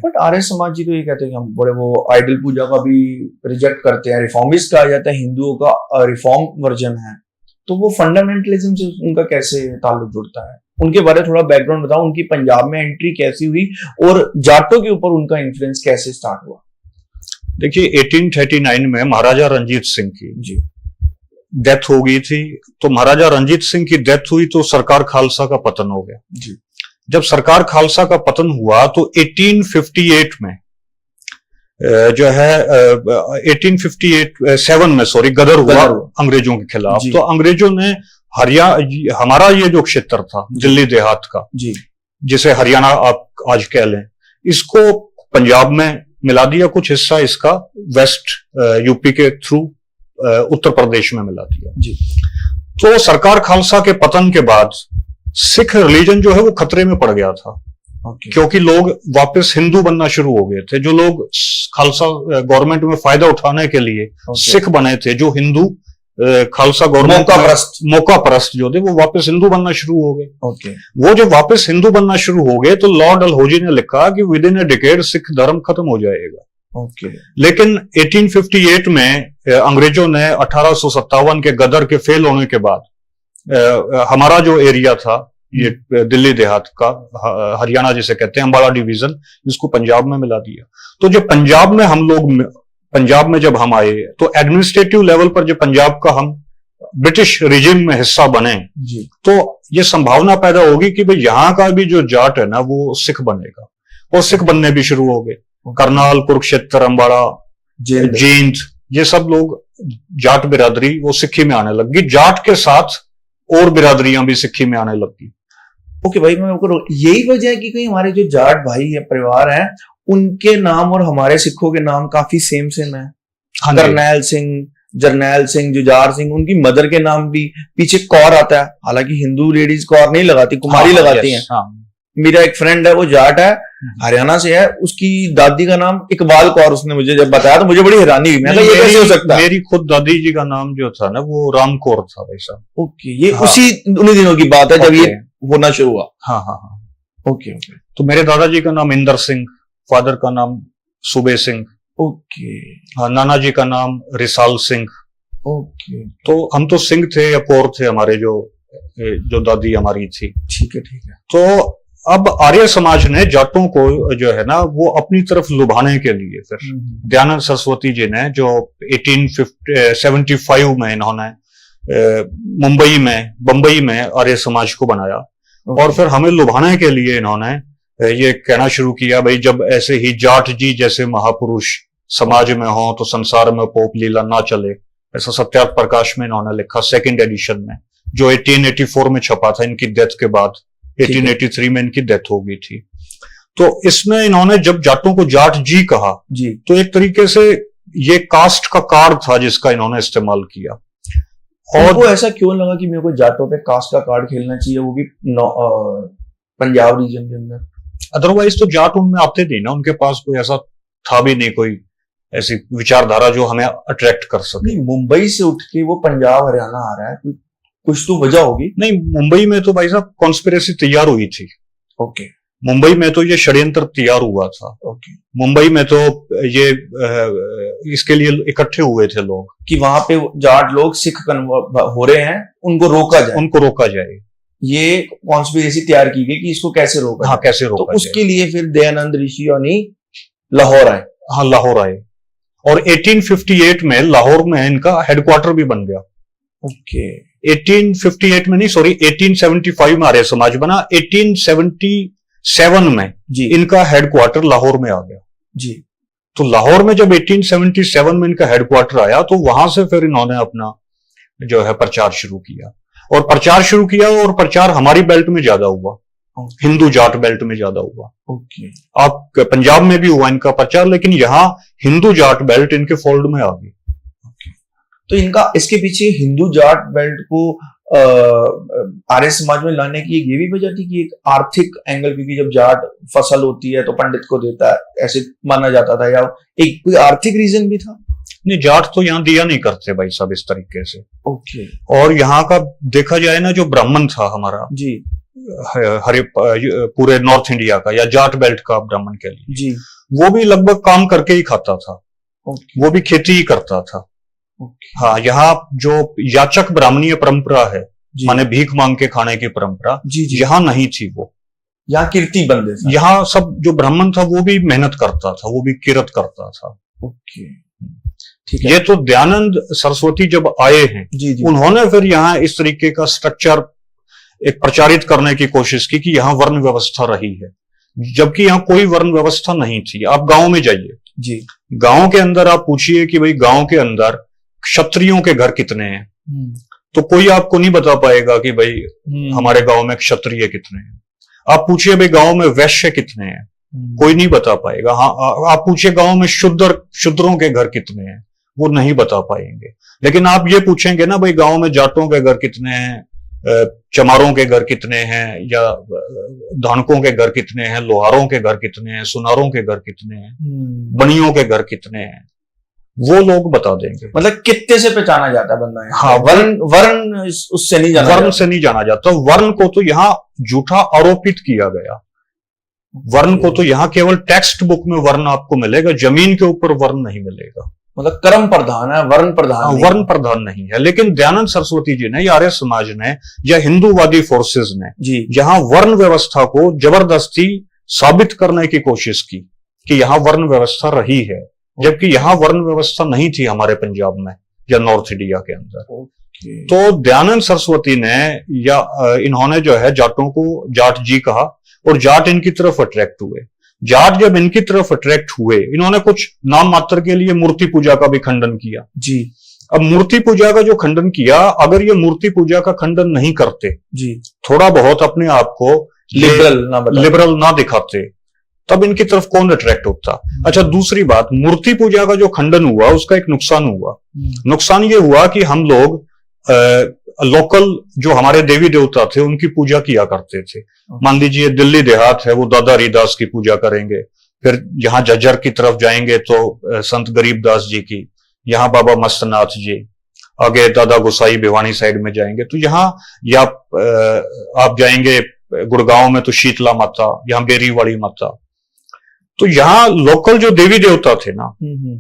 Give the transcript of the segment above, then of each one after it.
But Arya Samaj जी तो ये कहते हैं कि हम बड़े वो आइडल पूजा का भी रिजेक्ट करते हैं, रिफॉर्मिस्ट कहा जाता है, हिंदुओं का रिफॉर्म वर्जन है, तो वो फंडामेंटलिज्म से उनका कैसे ताल्लुक जुड़ता है? उनके बारे में थोड़ा बैकग्राउंड बताओ, उनकी पंजाब में एंट्री कैसी हुई और जाटों के ऊपर उनका इन्फ्लुएंस कैसे स्टार्ट हुआ? देखिए 1839 में महाराजा रंजीत सिंह की जी डेथ हो गई थी। तो महाराजा रंजीत सिंह की डेथ हुई तो सरकार खालसा का पतन हो गया जी। जब सरकार खालसा का पतन हुआ तो 1858 में जो है 1857 में सॉरी गदर हुआ अंग्रेजों के खिलाफ। तो अंग्रेजों ने हमारा ये जो क्षेत्र था दिल्ली देहात का जी, जिसे हरियाणा आप आज कह लें, इसको पंजाब में मिला दिया, कुछ हिस्सा इसका वेस्ट यूपी के थ्रू उत्तर प्रदेश में मिला दिया जी। तो सरकार खालसा के पतन के बाद सिख रिलीजन जो है वो खतरे में पड़ गया था। क्योंकि लोग वापस हिंदू बनना शुरू हो गए थे। जो लोग खालसा गवर्नमेंट में फायदा उठाने के लिए सिख बने थे, जो हिंदू खालसा गवर्नमेंट मौका परस्त जो थे, वो वापस हिंदू बनना शुरू हो गए। वो जब वापस हिंदू बनना शुरू हो गए तो लॉर्ड डलहौजी ने लिखा कि with in a decade Sikh धर्म खत्म हो जाएगा। लेकिन 1858 में अंग्रेजों ने 1857 के गदर के फेल होने के बाद हमारा जो एरिया था ये दिल्ली देहात का, हरियाणा जिसे कहते हैं, अंबाला डिवीजन, जिसको पंजाब में मिला दिया। तो जब पंजाब में जब हम आए तो एडमिनिस्ट्रेटिव लेवल पर जब पंजाब का हम ब्रिटिश रिजिम में हिस्सा बने जी, तो ये संभावना पैदा होगी कि भाई यहाँ का भी जो जाट है ना वो सिख बनेगा, और सिख बनने भी शुरू हो गए। करनाल, कुरुक्षेत्र, अंबाला, जींद, ये सब लोग जाट बिरादरी वो सिक्खी में आने लग गई। जाट के साथ और बिरादरियां भी सिक्खी में आने लग गई। ओके भाई, मैं यही वजह है कि कहीं हमारे जो जाट भाई या परिवार है उनके नाम और हमारे सिखों के नाम काफी सेम है। करनैल सिंह, जरनैल सिंह, जुझार सिंह, उनकी मदर के नाम भी पीछे कौर आता है। हालांकि हिंदू लेडीज कौर नहीं लगाती, कुमारी लगाती हैं। मेरा एक फ्रेंड है, वो जाट है, हरियाणा से है, उसकी दादी का नाम इकबाल कौर, उसने मुझे जब बताया तो मुझे बड़ी हैरानी हुई। मैं ये कैसे हो सकता है? मेरी खुद दादी जी का नाम जो था ना वो राम कौर था भाई साहब। ओके, ये उसी उन्हीं दिनों की बात है जब ये होना शुरू हुआ। हाँ। ओके। तो मेरे दादाजी का नाम इंदर सिंह, फादर का नाम सूबे सिंह। ओके। हाँ, नाना जी का नाम रिसाल सिंह। ओके। तो हम तो सिंह थे या कौर थे, हमारे जो दादी हमारी थी। ठीक है। तो अब आर्य समाज ने जाटों को जो है ना वो अपनी तरफ लुभाने के लिए फिर दयानंद सरस्वती जी ने जो 1875 में इन्होंने बंबई में आर्य समाज को बनाया। और फिर हमें लुभाने के लिए इन्होंने ये कहना शुरू किया, भाई जब ऐसे ही जाट जी जैसे महापुरुष समाज में हो तो संसार में पोप लीला ना चले। ऐसा सत्यार्थ प्रकाश में इन्होंने लिखा 2nd एडिशन में, जो 1884 में छपा था इनकी डेथ के बाद। 1883 में इनकी डेथ हो गई थी। तो इसमें इन्होंने जब जाटों को जाट जी कहा जी, तो एक तरीके से ये कास्ट का कार्ड था जिसका इन्होंने इस्तेमाल किया। और वो ऐसा क्यों लगा कि मेरे को जाटों पे कास्ट का कार्ड खेलना चाहिए, वो भी पंजाब रीजन के अंदर? अदरवाइज तो जाट उनमें आते नहीं ना, उनके पास कोई ऐसा था भी नहीं, कोई ऐसी विचारधारा जो हमें अट्रैक्ट कर सके। मुंबई से उठ के वो पंजाब हरियाणा आ रहा है, कुछ तो वजह होगी। नहीं, मुंबई में तो भाई साहब कॉन्स्पिरेसी तैयार हुई थी। ओके। मुंबई में तो ये षड्यंत्र तैयार हुआ था। ओके। मुंबई में तो ये इसके लिए इकट्ठे हुए थे लोग कि वहां पे जाट लोग सिख हो रहे हैं, उनको रोका जाए। ये कॉन्स्पिरेसी तैयार की गई कि इसको कैसे रोका जाए। कैसे रोका तो उसके लिए फिर दयानंद ऋषि यानी लाहौर आए। हाँ, लाहौर आए और 1858 में लाहौर में इनका हेडक्वार्टर भी बन गया। ओके। 1858 में नहीं, सॉरी 1875 में आर्य समाज बना। 1877 में जी इनका हेडक्वार्टर लाहौर में आ गया जी। तो लाहौर में जब 1877 में इनका हेडक्वार्टर आया तो वहां से फिर इन्होंने अपना जो है प्रचार शुरू किया और प्रचार हमारी बेल्ट में ज्यादा हुआ, हिंदू जाट बेल्ट में ज्यादा हुआ। ओके। आप पंजाब में भी हुआ इनका प्रचार, लेकिन यहाँ हिंदू जाट बेल्ट इनके फोल्ड में आ गई। तो इनका इसके पीछे हिंदू जाट बेल्ट को आर्य समाज में लाने की ये भी वजह थी कि एक आर्थिक एंगल, क्योंकि जब जाट फसल होती है तो पंडित को देता है, ऐसे माना जाता था, या एक कोई आर्थिक रीजन भी था? नहीं, जाट तो यहाँ दिया नहीं करते भाई साहब इस तरीके से। ओके। और यहाँ का देखा जाए ना, जो ब्राह्मण था हमारा जी, पूरे नॉर्थ इंडिया का या जाट बेल्ट का ब्राह्मण कह लीजिए जी, वो भी लगभग काम करके ही खाता था, वो भी खेती ही करता था। हाँ, यहाँ जो याचक ब्राह्मणीय परंपरा है, माने भीख मांग के खाने की परंपरा, यहाँ नहीं थी। वो यहाँ कीर्ति बंदे, यहाँ सब जो ब्राह्मण था वो भी मेहनत करता था, वो भी किरत करता था। ओके, ठीक है। ये तो दयानंद सरस्वती जब आए हैं, उन्होंने फिर यहाँ इस तरीके का स्ट्रक्चर एक प्रचारित करने की कोशिश की कि यहाँ वर्ण व्यवस्था रही है, जबकि यहाँ कोई वर्ण व्यवस्था नहीं थी। आप गांव में जाइए जी, गांव के अंदर आप पूछिए कि भाई गांव के अंदर क्षत्रियों के घर कितने हैं, तो कोई आपको नहीं बता पाएगा कि भाई हमारे गांव में क्षत्रिय कितने हैं। आप पूछिए भाई गांव में वैश्य कितने हैं, कोई नहीं बता पाएगा। हाँ, आप पूछिए गांव में शूद्रों के घर कितने हैं, वो नहीं बता पाएंगे। लेकिन आप ये पूछेंगे ना भाई गांव में जाटों के घर कितने हैं, चमारों के घर कितने हैं, या धानकों के घर कितने हैं, लोहारों के घर कितने हैं, सुनारों के घर कितने हैं, बनियों के घर कितने हैं, वो लोग बता देंगे। मतलब कितने से पहचाना जाता है बंदा है? हाँ, वर्ण उससे नहीं जाना, वर्ण से नहीं जाना जाता। वर्ण को तो यहाँ झूठा आरोपित किया गया। वर्ण को तो यहाँ केवल टेक्स्ट बुक में वर्ण आपको मिलेगा, जमीन के ऊपर वर्ण नहीं मिलेगा। मतलब कर्म प्रधान है, वर्ण प्रधान, वर्ण प्रधान नहीं है। लेकिन दयानंद सरस्वती जी ने या आर्य समाज ने या हिंदूवादी फोर्सेस ने यहाँ वर्ण व्यवस्था को जबरदस्ती साबित करने की कोशिश की कि यहाँ वर्ण व्यवस्था रही है, जबकि यहाँ वर्ण व्यवस्था नहीं थी हमारे पंजाब में या नॉर्थ इंडिया के अंदर। तो दयानंद सरस्वती ने या इन्होंने जो है जाटों को जाट जी कहा, और जाट इनकी तरफ अट्रैक्ट हुए। जाट जब इनकी तरफ अट्रैक्ट हुए, इन्होंने कुछ नाम मात्र के लिए मूर्ति पूजा का भी खंडन किया जी। अब मूर्ति पूजा का जो खंडन किया, अगर ये मूर्ति पूजा का खंडन नहीं करते जी, थोड़ा बहुत अपने आप को लिबरल ना दिखाते, तब इनकी तरफ कौन अट्रैक्ट होता। अच्छा, दूसरी बात, मूर्ति पूजा का जो खंडन हुआ उसका एक नुकसान हुआ। नुकसान ये हुआ कि हम लोग लोकल जो हमारे देवी देवता थे उनकी पूजा किया करते थे। मान लीजिए दिल्ली देहात है, वो दादा हरिदास की पूजा करेंगे, फिर यहाँ झज्जर की तरफ जाएंगे तो संत गरीबदास जी की, यहाँ बाबा मस्तनाथ जी, आगे दादा गोसाई भिवानी साइड में जाएंगे तो यहाँ, या आप जाएंगे गुड़गांव में तो शीतला माता, यहाँ बेरी वाली माता। तो यहाँ लोकल जो देवी देवता थे ना,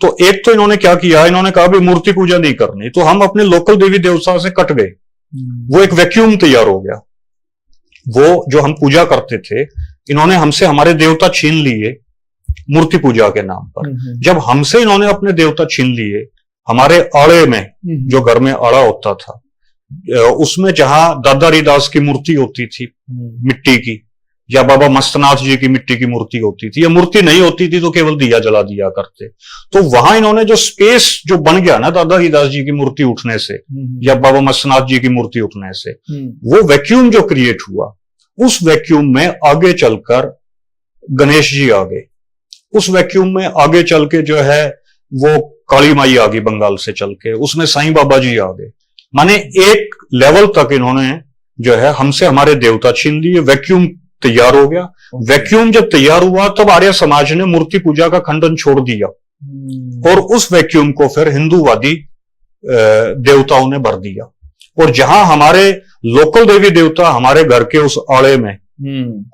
तो एक तो इन्होंने क्या किया, इन्होंने कहा भी मूर्ति पूजा नहीं करनी, तो हम अपने लोकल देवी देवता से कट गए। वो एक वैक्यूम तैयार हो गया। वो जो हम पूजा करते थे, इन्होंने हमसे हमारे देवता छीन लिए मूर्ति पूजा के नाम पर। जब हमसे इन्होंने अपने देवता छीन लिए, हमारे आड़े में जो घर में आड़ा होता था, उसमें जहां दादा हरिदास की मूर्ति होती थी मिट्टी की, या बाबा मस्तनाथ जी की मिट्टी की मूर्ति होती थी, या मूर्ति नहीं होती थी तो केवल दिया जला दिया करते, तो वहां इन्होंने जो स्पेस जो बन गया ना दादा हरिदास जी की मूर्ति उठने से या बाबा मस्तनाथ जी की मूर्ति उठने से, वो वैक्यूम जो क्रिएट हुआ, उस वैक्यूम में आगे चलकर गणेश जी आ गए। उस वैक्यूम में आगे चल के जो है वो काली माई आ गई बंगाल से चल के, उसमें साईं बाबा जी आ गए। माने एक लेवल तक इन्होंने जो है हमसे हमारे देवता छीन लिए, वैक्यूम तैयार हो गया। वैक्यूम जब तैयार हुआ तब आर्य समाज ने मूर्ति पूजा का खंडन छोड़ दिया, और उस वैक्यूम को फिर हिंदूवादी देवताओं ने भर दिया। और जहां हमारे लोकल देवी देवता हमारे घर के उस आड़े में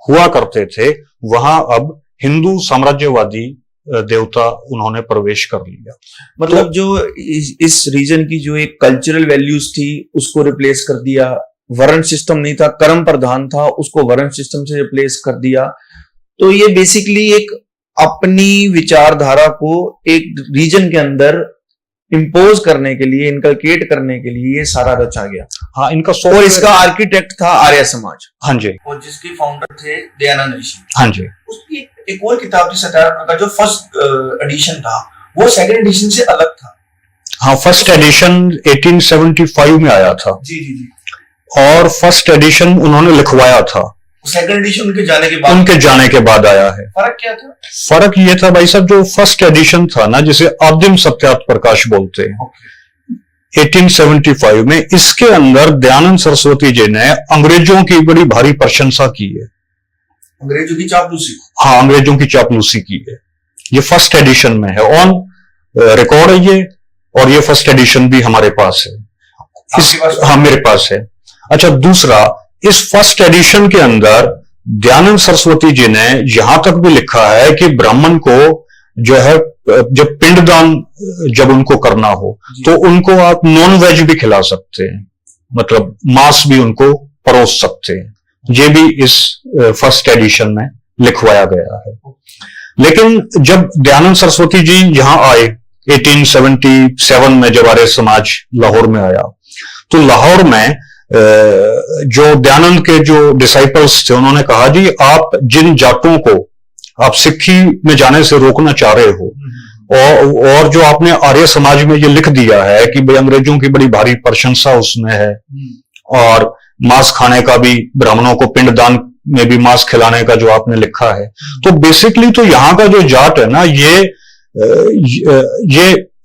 हुआ करते थे, वहां अब हिंदू साम्राज्यवादी देवता उन्होंने प्रवेश कर लिया। मतलब तो, जो इस रीजन की जो एक कल्चरल वैल्यूज थी उसको रिप्लेस कर दिया। वर्ण सिस्टम नहीं था, कर्म प्रधान था, उसको वर्ण सिस्टम से रिप्लेस कर दिया। तो ये बेसिकली एक अपनी विचारधारा को एक रीजन के अंदर इंपोज करने के लिए, इनकलकेट करने के लिए ये सारा रचा गया। हाँ, इनका और इसका आर्किटेक्ट था आर्य समाज। हाँ जी। और जिसके फाउंडर थे दयानंद ऋषि। हाँ जी। उसकी एक और किताब थी सत्याग्रह का, जो फर्स्ट एडिशन था वो सेकंड एडिशन से अलग था। हाँ, फर्स्ट एडिशन 1875 में आया था। जी जी जी। और फर्स्ट एडिशन उन्होंने लिखवाया था, सेकंड एडिशन उनके जाने के बाद आया है। फर्क क्या था? फर्क ये था भाई साहब, जो फर्स्ट एडिशन था ना, जिसे आदिम सत्यार्थ प्रकाश बोलते हैं, 1875 में, इसके अंदर दयानंद सरस्वती जी ने अंग्रेजों की बड़ी भारी प्रशंसा की है। अंग्रेजों की चापलूसी? हाँ, अंग्रेजों की चापलूसी की है। ये फर्स्ट एडिशन में है, ऑन रिकॉर्ड है ये, और ये फर्स्ट एडिशन भी हमारे पास है। हाँ, मेरे पास है। अच्छा, दूसरा, इस फर्स्ट एडिशन के अंदर दयानंद सरस्वती जी ने यहां तक भी लिखा है कि ब्राह्मण को जो है जब पिंडदान जब उनको करना हो तो उनको आप नॉन वेज भी खिला सकते हैं, मतलब मांस भी उनको परोस सकते हैं। ये भी इस फर्स्ट एडिशन में लिखवाया गया है। लेकिन जब दयानंद सरस्वती जी यहां आए 1877 में, जब आर्य समाज लाहौर में आया, तो लाहौर में जो दयानंद के जो डिसाइपल्स थे उन्होंने कहा जी आप जिन जाटों को आप सिक्खी में जाने से रोकना चाह रहे हो और जो आपने आर्य समाज में ये लिख दिया है कि भाई अंग्रेजों की बड़ी भारी प्रशंसा उसमें है और मांस खाने का भी, ब्राह्मणों को पिंडदान में भी मांस खिलाने का जो आपने लिखा है, तो बेसिकली तो यहां का जो जाट है ना ये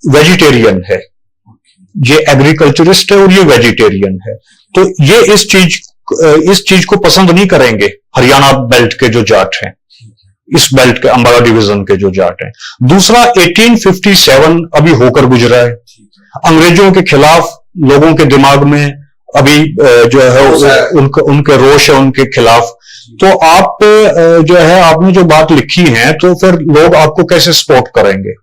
वेजिटेरियन है, ये एग्रीकल्चरिस्ट है और ये वेजिटेरियन है। तो ये इस चीज को पसंद नहीं करेंगे हरियाणा बेल्ट के जो जाट हैं, इस बेल्ट के अंबाला डिवीजन के जो जाट हैं। दूसरा 1857 अभी होकर गुजरा है, अंग्रेजों के खिलाफ लोगों के दिमाग में अभी जो है उनके रोष है उनके खिलाफ। तो आप जो है आपने जो बात लिखी है तो फिर लोग आपको कैसे सपोर्ट करेंगे।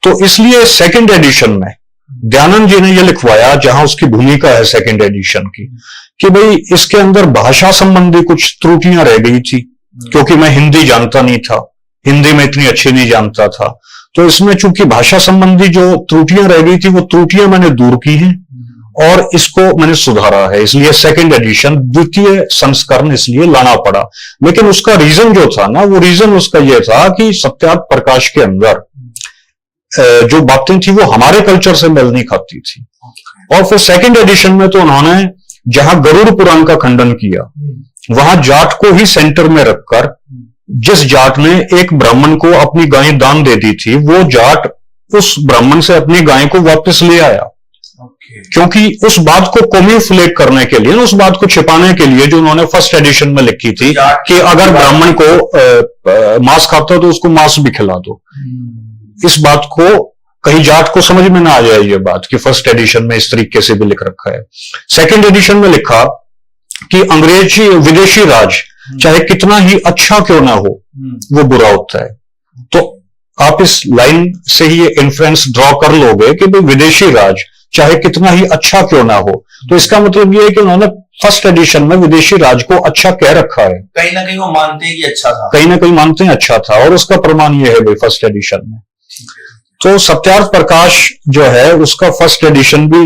तो इसलिए सेकंड एडिशन में दयानंद जी ने यह लिखवाया, जहां उसकी भूमिका है सेकंड एडिशन की, कि भाई इसके अंदर भाषा संबंधी कुछ त्रुटियां रह गई थी, क्योंकि मैं हिंदी जानता नहीं था, हिंदी में इतनी अच्छी नहीं जानता था, तो इसमें चूंकि भाषा संबंधी जो त्रुटियां रह गई थी वो त्रुटियां मैंने दूर की हैं और इसको मैंने सुधारा है। इसलिए सेकंड एडिशन, द्वितीय संस्करण इसलिए लाना पड़ा। लेकिन उसका रीजन जो था ना, वो रीजन उसका यह था कि सत्यार्थ प्रकाश के अंदर जो बातें थी वो हमारे कल्चर से मेल नहीं खाती थी। और फिर सेकंड एडिशन में तो उन्होंने जहां गरुड़ पुराण का खंडन किया, वहां जाट को ही सेंटर में रखकर, जिस जाट ने एक ब्राह्मण को अपनी गाय दान दे दी थी, वो जाट उस ब्राह्मण से अपनी गाय को वापस ले आया। क्योंकि उस बात को कॉम्यूफ्लेट करने के लिए, उस बात को छिपाने के लिए जो उन्होंने फर्स्ट एडिशन में लिखी थी कि अगर ब्राह्मण को मांस खाता हो तो उसको मांस भी खिला दो, इस बात को कहीं जाट को समझ में ना आ जाए ये बात कि फर्स्ट एडिशन में इस तरीके से भी लिख रखा है। सेकंड एडिशन में लिखा कि अंग्रेजी विदेशी राज चाहे कितना ही अच्छा क्यों ना हो वो बुरा होता है। तो आप इस लाइन से ही ये इन्फ्लुएंस ड्रॉ कर लोगे कि भाई विदेशी राज चाहे कितना ही अच्छा क्यों ना हो, तो इसका मतलब ये है कि उन्होंने फर्स्ट एडिशन में विदेशी राज को अच्छा कह रखा है। कहीं ना कहीं वो मानते हैं कि अच्छा था, कहीं ना कहीं मानते हैं अच्छा था, और उसका प्रमाण ये है भाई फर्स्ट एडिशन में। तो सत्यार्थ प्रकाश जो है उसका फर्स्ट एडिशन भी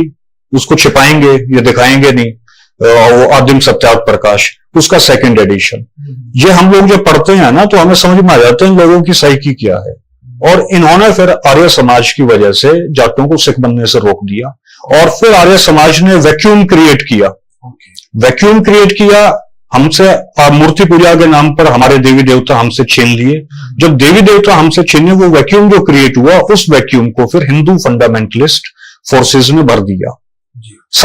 उसको छिपाएंगे, ये दिखाएंगे नहीं, वो आदिम सत्यार्थ प्रकाश, उसका सेकंड एडिशन। ये हम लोग जो पढ़ते हैं ना तो हमें समझ में आ जाते हैं लोगों की साइकी क्या है। और इन्होंने फिर आर्य समाज की वजह से जाटों को सिख बनने से रोक दिया, और फिर आर्य समाज ने वैक्यूम क्रिएट किया। वैक्यूम क्रिएट किया, हमसे मूर्ति पूजा के नाम पर हमारे देवी देवता हमसे छीन लिए। जब देवी देवता हमसे छीने, वो वैक्यूम जो क्रिएट हुआ, उस वैक्यूम को फिर हिंदू फंडामेंटलिस्ट फोर्सेस ने भर दिया।